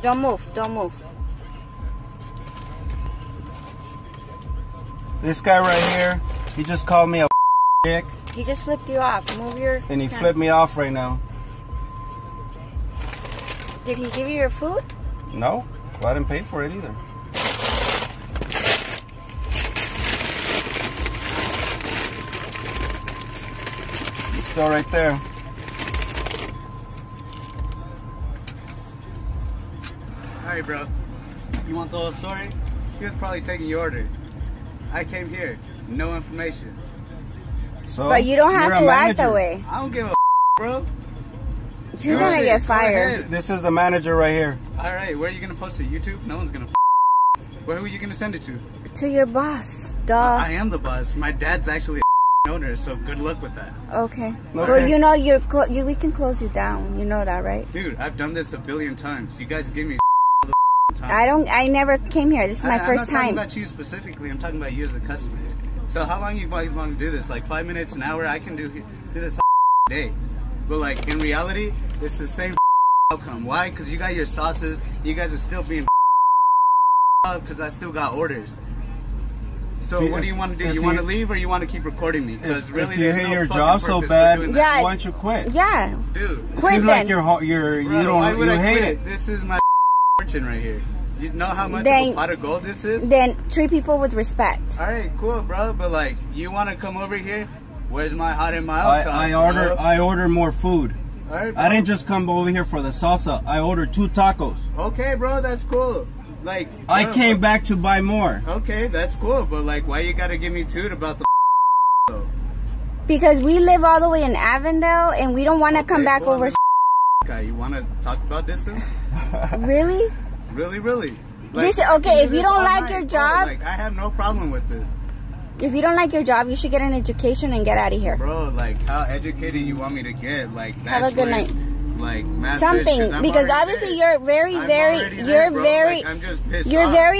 Don't move. Don't move. This guy right here, he just called me a dick. He just flipped you off. Move your... And he flipped me off right now. Did he give you your food? No. Well, I didn't pay for it either. He's still right there. Alright, bro. You want the whole story? He was probably taking your order. I came here. No information. So, But you don't have to act that way. I don't give a bro. You're gonna get fired. This is the manager right here. Alright, where are you gonna post it? YouTube? No one's gonna Where are you gonna send it to? To your boss, duh. I am the boss. My dad's actually a owner, so good luck with that. Okay. Well, you know we can close you down. You know that, right? Dude, I've done this a billion times. You guys give me time. I never came here. This is my first time. I'm not talking about you specifically. I'm talking about you as a customer. So how long you want to do this? Like 5 minutes, an hour? I can do this all day. But like in reality, it's the same outcome. Why? Because you got your sauces. You guys are still being because I still got orders. So what do you want to do? You want to leave or you want to keep recording me? Because really, if you there's hate no your fucking job so purpose bad, for doing why don't you quit? Yeah. Dude, Quit seems then. like you Bro, why would hate it. This is my fortune right here. You know how much Then- of a pot of gold this is? Then treat people with respect. Alright, cool, bro. But like, you want to come over here? Where's my hot and mild sauce? I order more food. All right, bro. I didn't just come over here for the salsa. I ordered 2 tacos. Okay, bro, that's cool. Like, I came back to buy more. Okay, that's cool. But like, why you gotta give me 2 about the though? Because we live all the way in Avondale and we don't want to come back over. Okay, you want to talk about distance? Really? Really? This okay. If you don't like your job, like I have no problem with this. if you don't like your job, you should get an education and get out of here. Bro, like how educated you want me to get? Like have a good night. Like something because obviously you're very very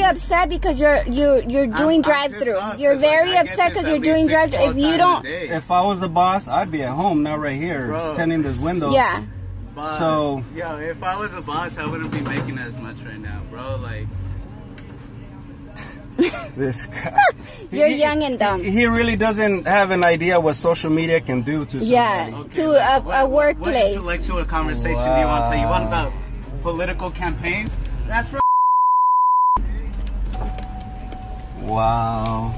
upset because you're doing drive-through. You're very upset because you're doing drive-through. If you don't, if I was a boss, I'd be at home, not right here, tending this window. Yeah. Boss. So yeah, if I was a boss, I wouldn't be making as much right now, bro. Like this guy. You're young and dumb. He really doesn't have an idea what social media can do to somebody. Yeah, okay, to a workplace. What intellectual conversation do you want to? You want about political campaigns? That's right. Wow.